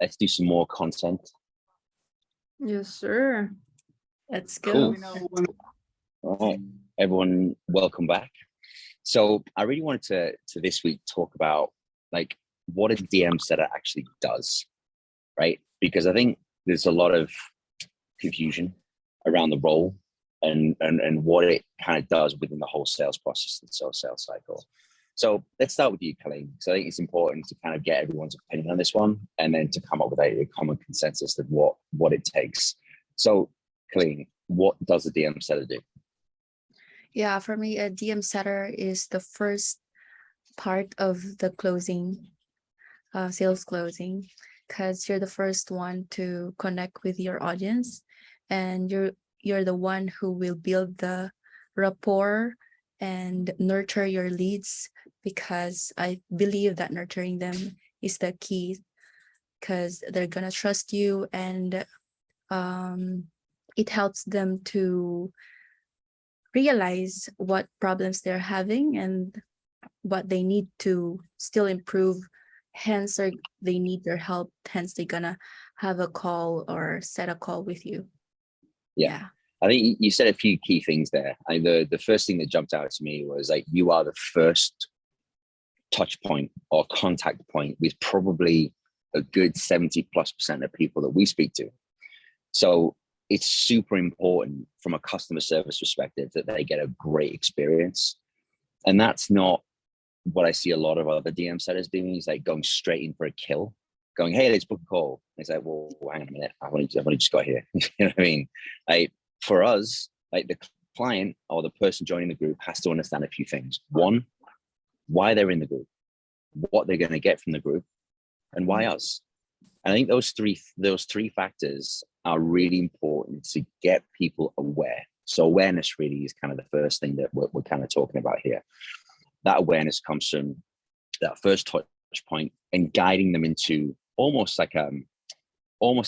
Let's do some more content. Yes, sir. Let's go. Cool. All right, everyone, welcome back. So I really wanted to this week talk about like what a DM setter actually does, right? Because I think there's a lot of confusion around the role and what it kind of does within the whole sales process and sales cycle. So let's start with you, Kyleen, because I think it's important to kind of get everyone's opinion on this one and then to come up with a common consensus of what it takes. So Kyleen, what does a DM setter do? Yeah, for me, a DM setter is the first part of the closing, sales closing, because you're the first one to connect with your audience, and you're the one who will build the rapport and nurture your leads, because I believe that nurturing them is the key, because they're gonna trust you, and it helps them to realize what problems they're having and what they need to still improve. Hence, they need your help. Hence, they're gonna have a call or set a call with you. Yeah. I think you said a few key things there. The first thing that jumped out to me was like, you are the first touch point or contact point with probably a good 70+% of people that we speak to. So it's super important from a customer service perspective that they get a great experience. And that's not what I see a lot of other DM setters doing, is like going straight in for a kill, going, hey, let's book a call. And it's like, well, hang on a minute. I've only just got here. You know what I mean? Like for us, like the client or the person joining the group has to understand a few things. One, why they're in the group, what they're going to get from the group, and why us. And I think those three factors are really important to get people aware. So awareness really is kind of the first thing that we're kind of talking about here. That awareness comes from that first touch point and guiding them into almost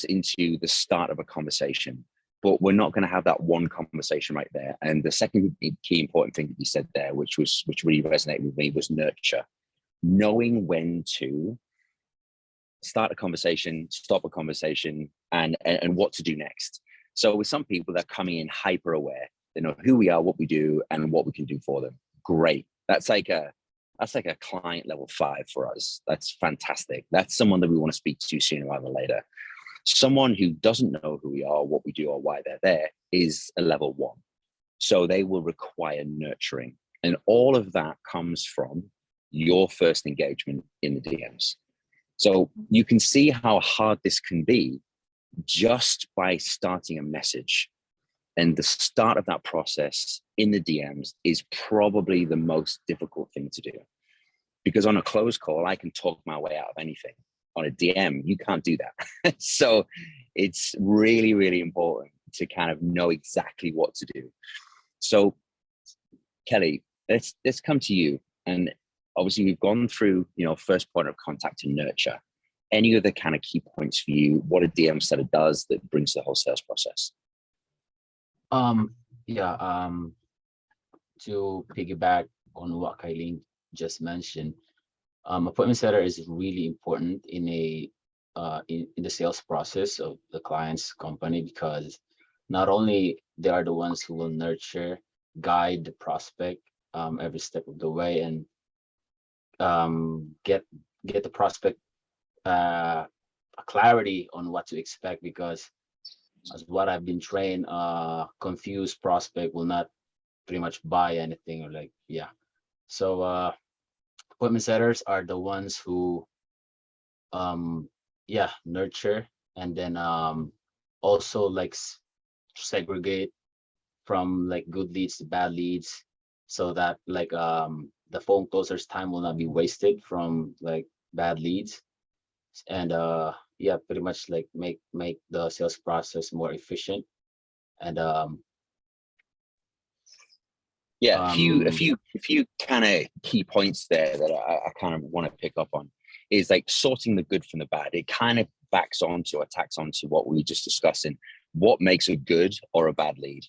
into the start of a conversation. But we're not going to have that one conversation right there. And the second key important thing that you said there, which really resonated with me, was nurture. Knowing when to start a conversation, stop a conversation, and what to do next. So with some people, they're coming in hyper aware. They know who we are, what we do, and what we can do for them. Great. That's like a client level 5 for us. That's fantastic. That's someone that we want to speak to sooner rather than later. Someone who doesn't know who we are, what we do, or why they're there is a level 1. So they will require nurturing. And all of that comes from your first engagement in the DMs. So you can see how hard this can be just by starting a message. And the start of that process in the DMs is probably the most difficult thing to do. Because on a closed call, I can talk my way out of anything. On a DM, you can't do that. So it's really, really important to kind of know exactly what to do. So Kelly, let's come to you. And obviously we've gone through, first point of contact and nurture. Any other kind of key points for you, what a DM setter does that brings the whole sales process? To piggyback on what Kyleen just mentioned, appointment setter is really important in the sales process of the client's company, because not only they are the ones who will nurture, guide the prospect every step of the way, and get the prospect a clarity on what to expect, because as what I've been trained, confused prospect will not pretty much buy anything, or so appointment setters are the ones who nurture, and then also like segregate from like good leads to bad leads, so that the phone closer's time will not be wasted from like bad leads, and pretty much like make the sales process more efficient. And a few kind of key points there that I kind of want to pick up on is like sorting the good from the bad. It kind of tacks onto what we were just discussing, what makes a good or a bad lead.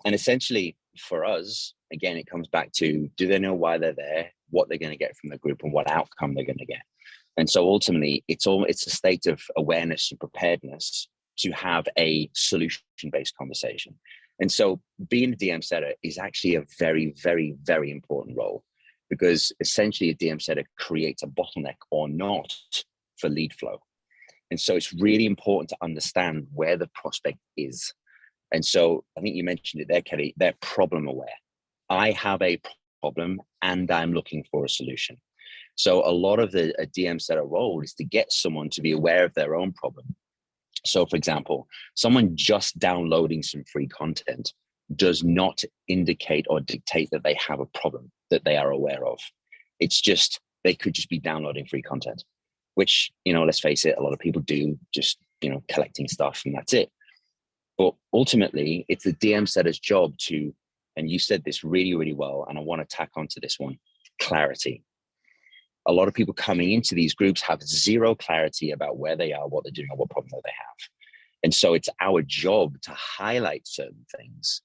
And essentially for us, again, it comes back to, do they know why they're there, what they're going to get from the group, and what outcome they're going to get? And so ultimately, it's a state of awareness and preparedness to have a solution-based conversation. And so being a DM setter is actually a very, very, very important role, because essentially a DM setter creates a bottleneck or not for lead flow. And so it's really important to understand where the prospect is. And so I think you mentioned it there, Kelly, they're problem aware. I have a problem and I'm looking for a solution. So a lot of a DM setter role is to get someone to be aware of their own problem. So for example, someone just downloading some free content does not indicate or dictate that they have a problem that they are aware of. It's just, they could just be downloading free content, which, you know, let's face it, a lot of people do, just, you know, collecting stuff and that's it. But ultimately, it's the DM setter's job to, and you said this really, really well, and I want to tack onto this one, clarity. A lot of people coming into these groups have zero clarity about where they are, what they're doing, or what problem that they have. And so it's our job to highlight certain things.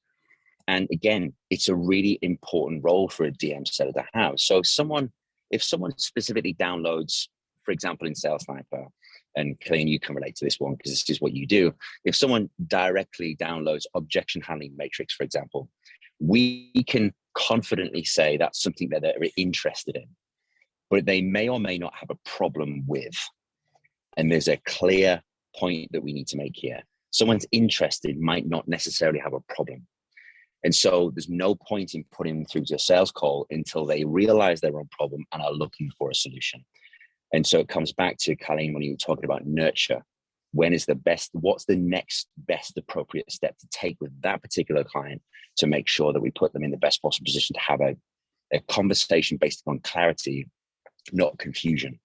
And again, it's a really important role for a DM setter to have. So if someone specifically downloads, for example, in Sales Sniper, and Kyleen, you can relate to this one because this is what you do. If someone directly downloads objection handling matrix, for example, we can confidently say that's something that they're interested in, but they may or may not have a problem with. And there's a clear point that we need to make here. Someone's interested might not necessarily have a problem. And so there's no point in putting them through to a sales call until they realize their own problem and are looking for a solution. And so it comes back to Kyleen when you were talking about nurture. When is the best, what's the next best appropriate step to take with that particular client to make sure that we put them in the best possible position to have a conversation based on clarity, not confusion.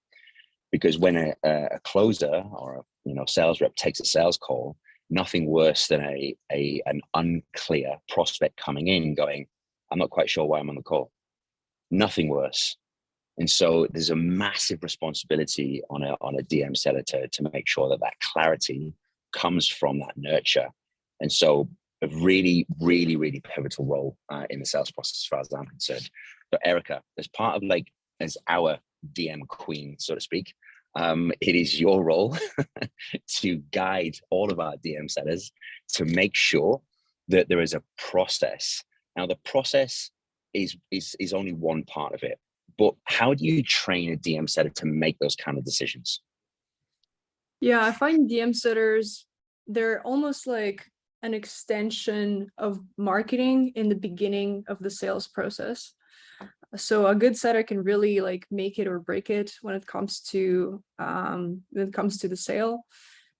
Because when a closer or a sales rep takes a sales call, nothing worse than an unclear prospect coming in going, I'm not quite sure why I'm on the call. Nothing worse. And so there's a massive responsibility on a DM seller to make sure that clarity comes from that nurture. And so a really, really, really pivotal role in the sales process as far as I'm concerned. So Erica, as part of as our DM queen, so to speak, it is your role to guide all of our DM sellers to make sure that there is a process. Now, the process is only one part of it, but how do you train a DM setter to make those kind of decisions? Yeah, I find DM setters, they're almost like an extension of marketing in the beginning of the sales process. So a good setter can really make it or break it when it comes to the sale.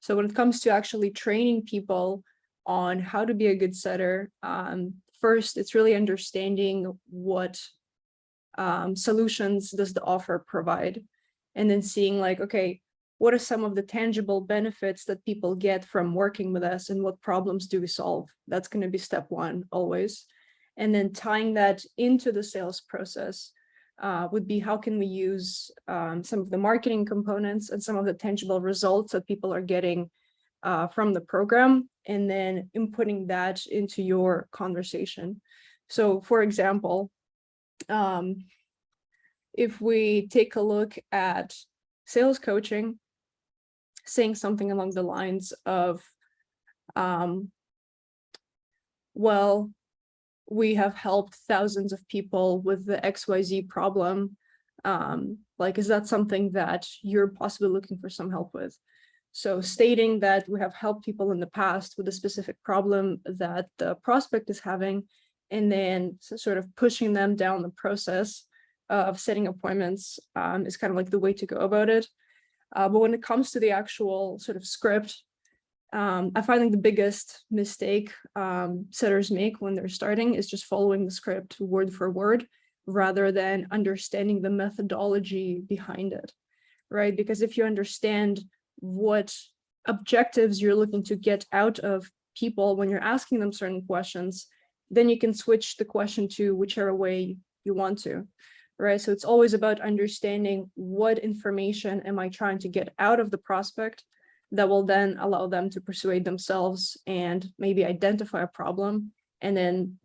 So when it comes to actually training people on how to be a good setter, first it's really understanding what solutions does the offer provide, and then seeing okay, what are some of the tangible benefits that people get from working with us, and what problems do we solve? That's going to be step one always. And then tying that into the sales process would be, how can we use some of the marketing components and some of the tangible results that people are getting from the program, and then inputting that into your conversation. So for example, if we take a look at sales coaching, saying something along the lines of, well, we have helped thousands of people with the XYZ problem. Is that something that you're possibly looking for some help with? So stating that we have helped people in the past with a specific problem that the prospect is having, and then sort of pushing them down the process of setting appointments is kind of the way to go about it. But when it comes to the actual sort of script, I find the biggest mistake setters make when they're starting is just following the script word for word, rather than understanding the methodology behind it, right? Because if you understand what objectives you're looking to get out of people when you're asking them certain questions, then you can switch the question to whichever way you want to, right? So it's always about understanding what information am I trying to get out of the prospect that will then allow them to persuade themselves and maybe identify a problem. And then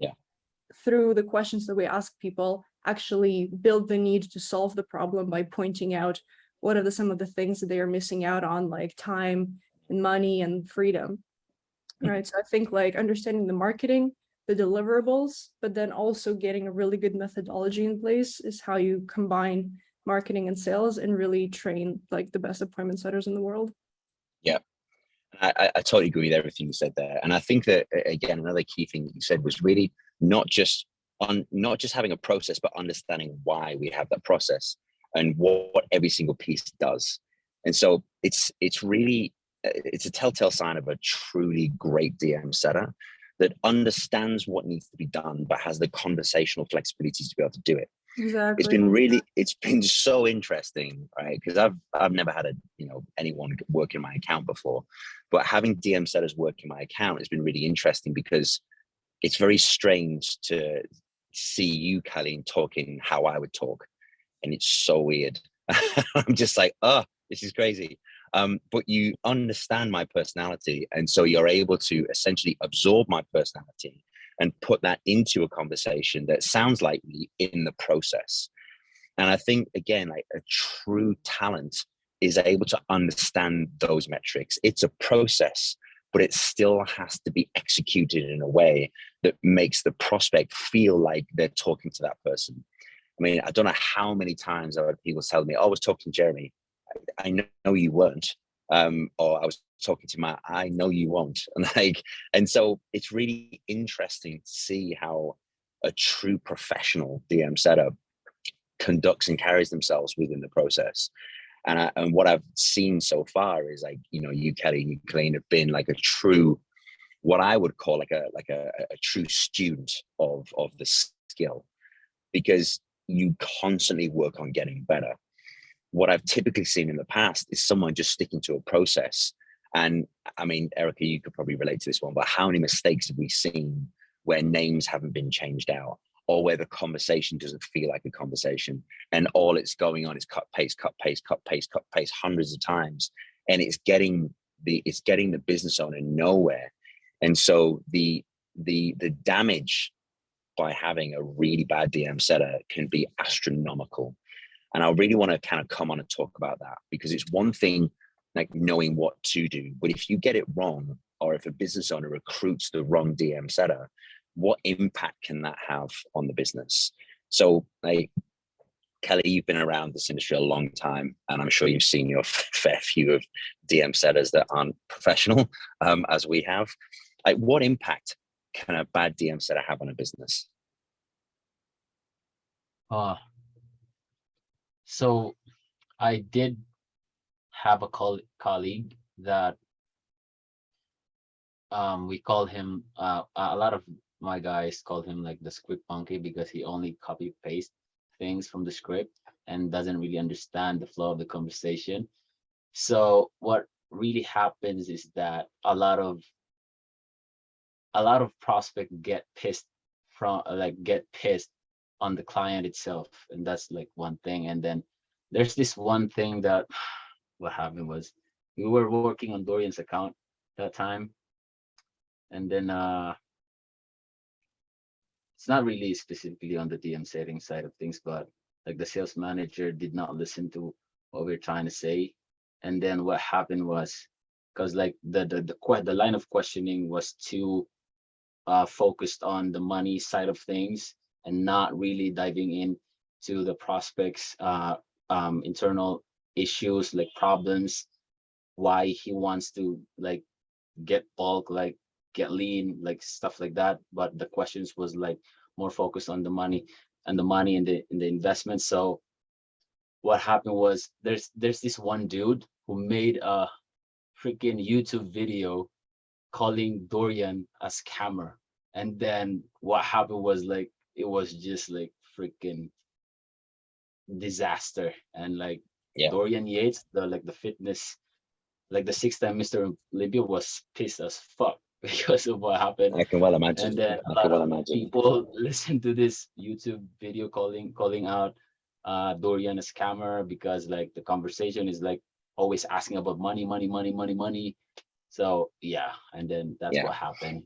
through the questions that we ask people, actually build the need to solve the problem by pointing out what are some of the things that they are missing out on, like time and money and freedom. Right. So I think like understanding the marketing, the deliverables, but then also getting a really good methodology in place is how you combine marketing and sales and really train like the best appointment setters in the world. Yeah. I totally agree with everything you said there. And I think that, again, another key thing that you said was really not just having a process, but understanding why we have that process and what every single piece does. And so it's really, it's a telltale sign of a truly great DM setter that understands what needs to be done, but has the conversational flexibility to be able to do it. Exactly. It's been so interesting, right? Because I've never had anyone work in my account before, but having DM setters work in my account has been really interesting because it's very strange to see you, Kyleen, talking how I would talk. And it's so weird. I'm just like, oh, this is crazy. But you understand my personality. And so you're able to essentially absorb my personality and put that into a conversation that sounds like me in the process. And I think, again, like a true talent is able to understand those metrics. It's a process, but it still has to be executed in a way that makes the prospect feel like they're talking to that person. I mean, I don't know how many times I've had people tell me, oh, I was talking to Jeremy. I know you weren't. Or I was talking to Matt, I know you won't. And so it's really interesting to see how a true professional DM setup conducts and carries themselves within the process. And what I've seen so far is like, you, Kelly, and you, Kyleen, have been like a true, what I would call like a true student of the skill, because you constantly work on getting better. What I've typically seen in the past is someone just sticking to a process. And I mean, Erica, you could probably relate to this one, but how many mistakes have we seen where names haven't been changed out, or where the conversation doesn't feel like a conversation, and all it's going on is cut, paste, cut, paste, cut, paste, cut, paste hundreds of times. And it's getting the business owner nowhere. And so the damage by having a really bad DM setter can be astronomical. And I really want to kind of come on and talk about that, because it's one thing like knowing what to do, but if you get it wrong, or if a business owner recruits the wrong DM setter, what impact can that have on the business? So like, Kelly, you've been around this industry a long time, and I'm sure you've seen your fair few of DM setters that aren't professional, as we have. Like, what impact can a bad DM setter have on a business? So I did have a colleague that we called him, a lot of my guys called him like the script monkey, because he only copy paste things from the script and doesn't really understand the flow of the conversation. So what really happens is that a lot of prospects get pissed on the client itself, and that's like one thing. And then there's this one thing that what happened was, we were working on Dorian's account that time, and then it's not really specifically on the DM setting side of things, but like the sales manager did not listen to what we were trying to say. And then what happened was, because like the line of questioning was too focused on the money side of things, and not really diving in to the prospects internal issues, like problems, why he wants to like get bulk, like get lean, like stuff like that. But the questions was like more focused on the money and the investment. So what happened was, there's this one dude who made a freaking YouTube video calling Dorian a scammer. And then what happened was, like, it was just like freaking disaster. And like, Yeah. Dorian Yates, the fitness, like the 6-time Mr. Olympia, was pissed as fuck because of what happened. I can well imagine. And then a lot of people listen to this YouTube video calling out Dorian a scammer, because like the conversation is like always asking about money. So yeah, and then that's what happened.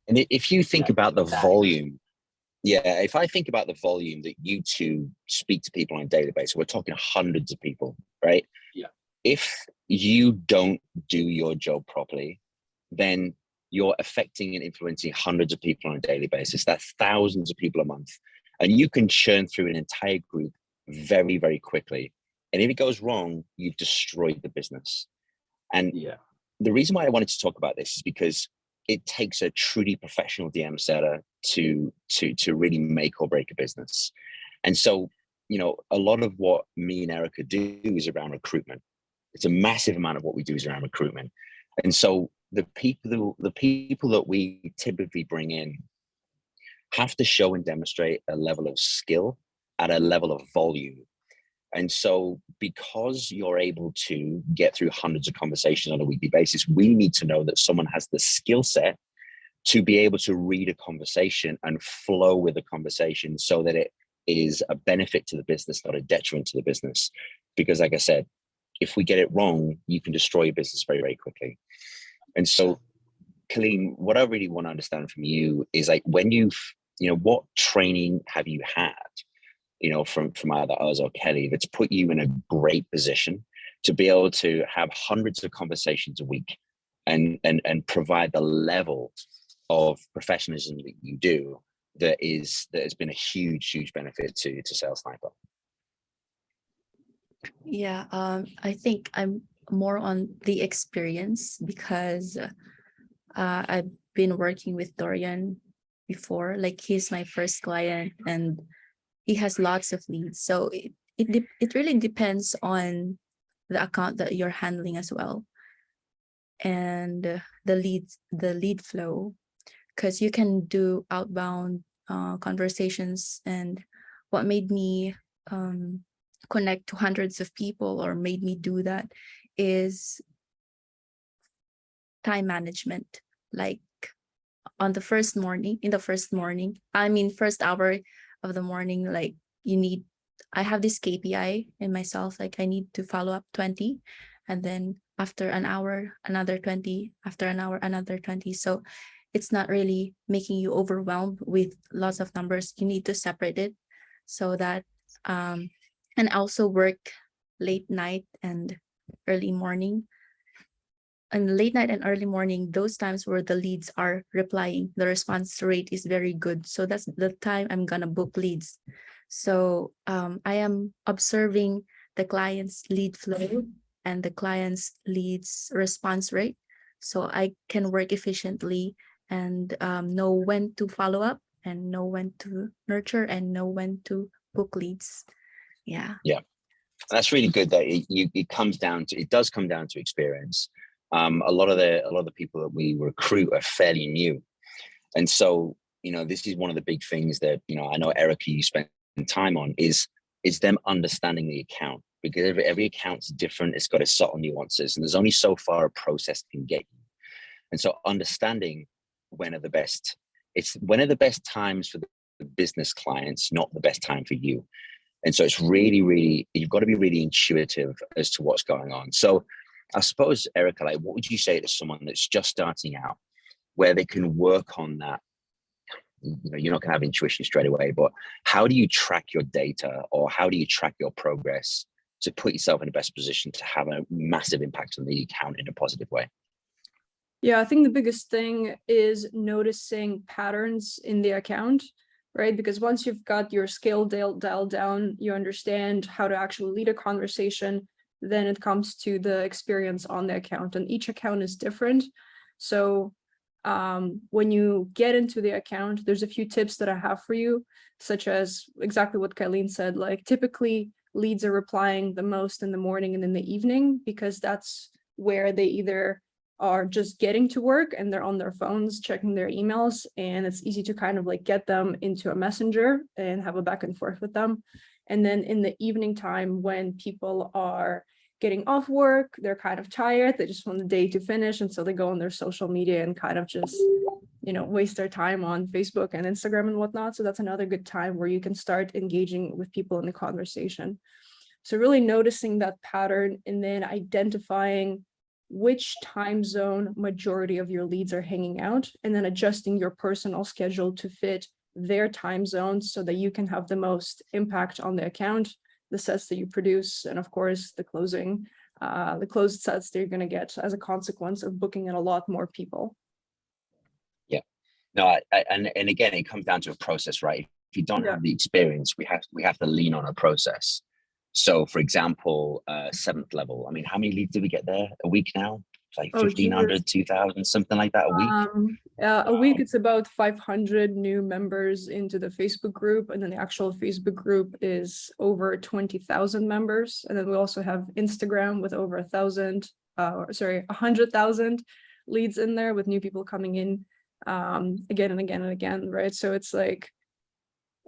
And if you think about the volume, if I think about the volume that you two speak to people on a daily basis, we're talking hundreds of people, right? if you don't do your job properly, then you're affecting and influencing hundreds of people on a daily basis. That's thousands of people a month. And you can churn through an entire group very, very quickly. And if it goes wrong, you've destroyed the business. And the reason why I wanted to talk about this is because it takes a truly professional DM setter to really make or break a business. And so, you know, a lot of what me and Erica do is around recruitment. It's a massive amount of what we do is around recruitment. And so the people that we typically bring in have to show and demonstrate a level of skill at a level of volume. And so because you're able to get through hundreds of conversations on a weekly basis, we need to know that someone has the skill set to be able to read a conversation and flow with a conversation so that it is a benefit to the business, not a detriment to the business. Because like I said, if we get it wrong, you can destroy your business very, very quickly. And so, Kyleen, what I really want to understand from you is like when what training have you had, from either us or Kelly, that's put you in a great position to be able to have hundreds of conversations a week and provide the level of professionalism that you do that has been a huge benefit to Sales Sniper? Yeah, I think I'm more on the experience because I've been working with Dorian before. Like, he's my first client and he has lots of leads. So it really depends on the account that you're handling as well, and the lead flow, because you can do outbound conversations. And what made me connect to hundreds of people, or made me do that, is time management. Like in the first hour of the morning, like I have this KPI in myself, like I need to follow up 20, and then after an hour, another 20, after an hour, another 20. So it's not really making you overwhelmed with lots of numbers. You need to separate it so that, and also work late night and early morning. And late night and early morning, those times where the leads are replying, the response rate is very good. So that's the time I'm gonna book leads. So I am observing the client's lead flow and the client's leads response rate, so I can work efficiently and know when to follow up and know when to nurture and know when to book leads. Yeah. That's really good that it does come down to experience. A lot of the people that we recruit are fairly new, and so this is one of the big things that I know, Erica, you spend time on is them understanding the account, because every account's different. It's got its subtle nuances, and there's only so far a process can get you. And so understanding when are the best times for the business clients, not the best time for you. And so it's really, you've got to be really intuitive as to what's going on. So I suppose, Erica, like, what would you say to someone that's just starting out, where they can work on that? You're not going to have intuition straight away, but how do you track your data, or how do you track your progress to put yourself in the best position to have a massive impact on the account in a positive way? Yeah, I think the biggest thing is noticing patterns in the account, right? Because once you've got your skill dialed down, you understand how to actually lead a conversation, then it comes to the experience on the account, and each account is different. So when you get into the account, there's a few tips that I have for you, such as exactly what Kyleen said. Like, typically leads are replying the most in the morning and in the evening, because that's where they either are just getting to work and they're on their phones checking their emails, and it's easy to kind of like get them into a messenger and have a back and forth with them. And then in the evening time, when people are getting off work, they're kind of tired, they just want the day to finish, and so they go on their social media and kind of just waste their time on Facebook and Instagram and whatnot. So that's another good time where you can start engaging with people in the conversation. So really noticing that pattern, and then identifying which time zone majority of your leads are hanging out, and then adjusting your personal schedule to fit their time zones so that you can have the most impact on the account, the sets that you produce, and of course the closing the closed sets that you're going to get as a consequence of booking in a lot more people. Yeah, no, and again, it comes down to a process, right? If you don't have the experience, we have to lean on a process. So, for example, 7th level. I mean, how many leads did we get there a week now? It's like 1,500, 2,000, something like that a week. A week, it's about 500 new members into the Facebook group, and then the actual Facebook group is over 20,000 members. And then we also have Instagram with over 100,000 leads in there, with new people coming in again and again and again, right? So it's like,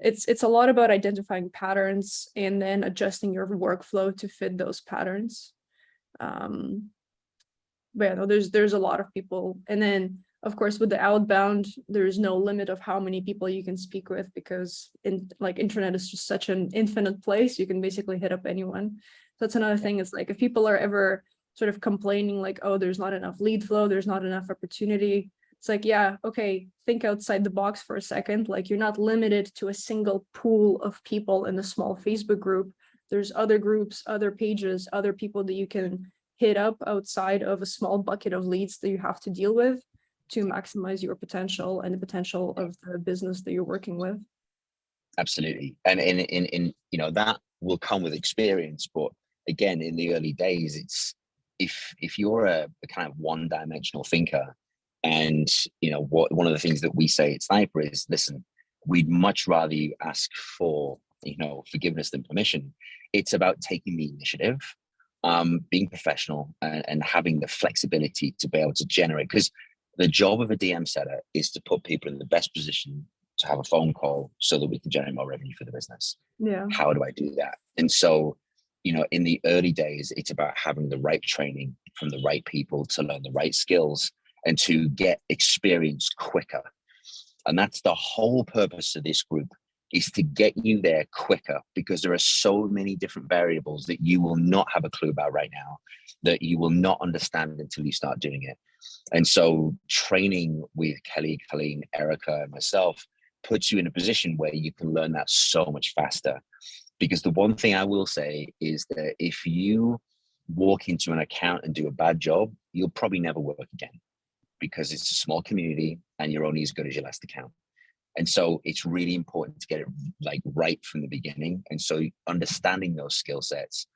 it's a lot about identifying patterns and then adjusting your workflow to fit those patterns. But yeah, no, there's a lot of people. And then of course with the outbound, there's no limit of how many people you can speak with, because internet is just such an infinite place. You can basically hit up anyone. So that's another thing. It's like, if people are ever sort of complaining like, oh, there's not enough lead flow, there's not enough opportunity, it's like, yeah, okay, think outside the box for a second. Like, you're not limited to a single pool of people in a small Facebook group. There's other groups, other pages, other people that you can hit up outside of a small bucket of leads that you have to deal with to maximize your potential and the potential of the business that you're working with. Absolutely. And in that will come with experience. But again, in the early days, it's if you're a kind of one-dimensional thinker, and one of the things that we say at Sniper is, listen, we'd much rather you ask for forgiveness than permission. It's about taking the initiative, being professional, and having the flexibility to be able to generate, because the job of a DM setter is to put people in the best position to have a phone call so that we can generate more revenue for the business. Yeah. How do I do that? And so, in the early days, it's about having the right training from the right people to learn the right skills and to get experience quicker. And that's the whole purpose of this group, is to get you there quicker, because there are so many different variables that you will not have a clue about right now, that you will not understand until you start doing it. And so training with Kelly, Kyleen, Erica, and myself puts you in a position where you can learn that so much faster. Because the one thing I will say is that if you walk into an account and do a bad job, you'll probably never work again, because it's a small community and you're only as good as your last account. And so it's really important to get it right from the beginning. And so understanding those skill sets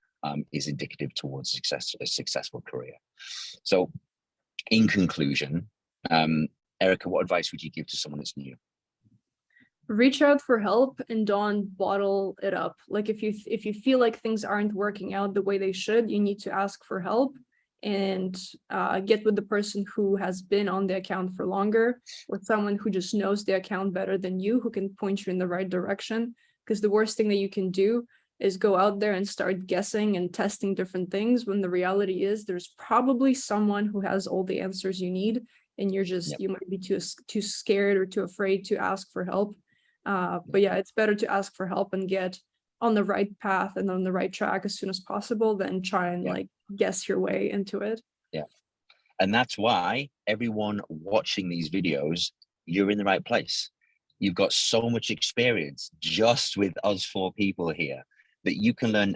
is indicative towards a successful career. So in conclusion, Erica, what advice would you give to someone that's new? Reach out for help and don't bottle it up. Like, if you feel like things aren't working out the way they should, you need to ask for help and get with the person who has been on the account for longer, or someone who just knows the account better than you, who can point you in the right direction. Because the worst thing that you can do is go out there and start guessing and testing different things, when the reality is there's probably someone who has all the answers you need, and you're just, you might be too scared or too afraid to ask for help. But yeah, it's better to ask for help and get on the right path and on the right track as soon as possible than try and guess your way into it. Yeah. And that's why everyone watching these videos, you're in the right place. You've got so much experience just with us 4 people here that you can learn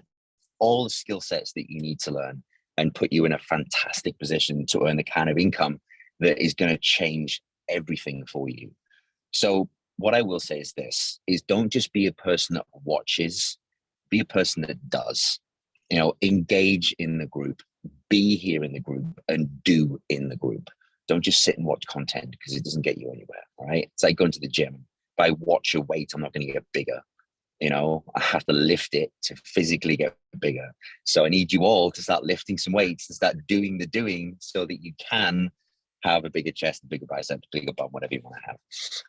all the skill sets that you need to learn and put you in a fantastic position to earn the kind of income that is going to change everything for you. So what I will say is this, is don't just be a person that watches, be a person that does. Engage in the group, be here in the group, and do in the group. Don't just sit and watch content, because it doesn't get you anywhere, right? It's like going to the gym. If I watch a weight, I'm not going to get bigger. I have to lift it to physically get bigger. So I need you all to start lifting some weights and start doing the doing, so that you can have a bigger chest, a bigger bicep, bigger bum, whatever you want to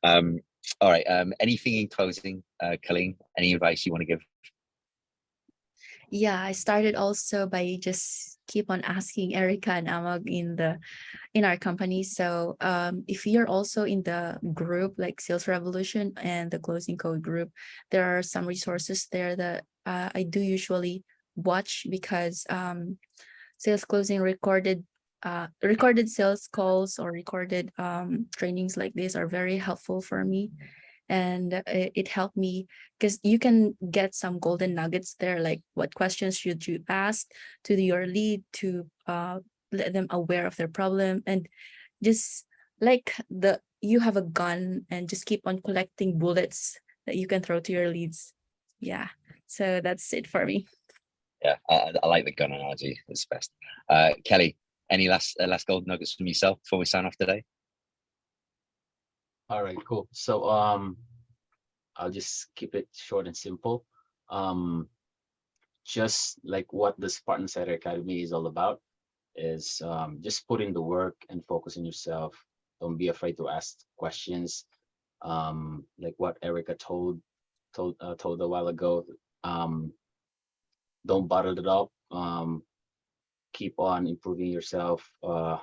have. All right. Anything in closing, Kyleen? Any advice you want to give? Yeah, I started also by just keep on asking Erica and Amag in our company. So if you're also in the group like Sales Revolution and the Closing Code group, there are some resources there that I do usually watch, because sales closing recorded sales calls or recorded trainings like this are very helpful for me. and it helped me because you can get some golden nuggets there, like what questions should you ask to your lead to let them aware of their problem, and just like you have a gun and just keep on collecting bullets that you can throw to your leads. Yeah, so that's it for me. Yeah, I like the gun analogy. It's the best. Kelly, any last gold nuggets from yourself before we sign off today? All right, cool. So I'll just keep it short and simple. Just like what the Spartan Setter Academy is all about is just put in the work and focus on yourself. Don't be afraid to ask questions. Like what Erica told a while ago. Don't bottle it up. Keep on improving yourself. We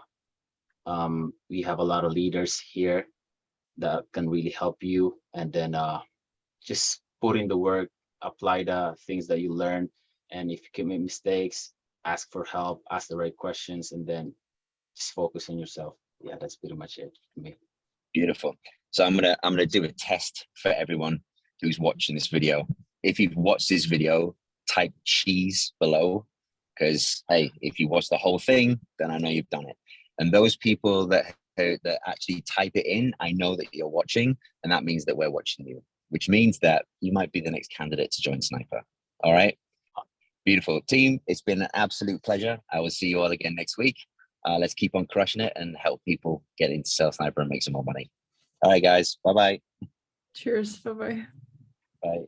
have a lot of leaders here that can really help you, and then just put in the work, apply the things that you learn, and if you can make mistakes, ask for help, ask the right questions, and then just focus on yourself. Yeah, that's pretty much it for me. Beautiful. So I'm gonna do a test for everyone who's watching this video. If you've watched this video, type cheese below, because hey, if you watch the whole thing, then I know you've done it. And those people that actually type it in, I know that you're watching, and that means that we're watching you, which means that you might be the next candidate to join Sniper. All right. Beautiful team. It's been an absolute pleasure. I will see you all again next week. Let's keep on crushing it and help people get into Sales Sniper and make some more money. All right, guys. Bye-bye. Cheers. Bye-bye. Bye.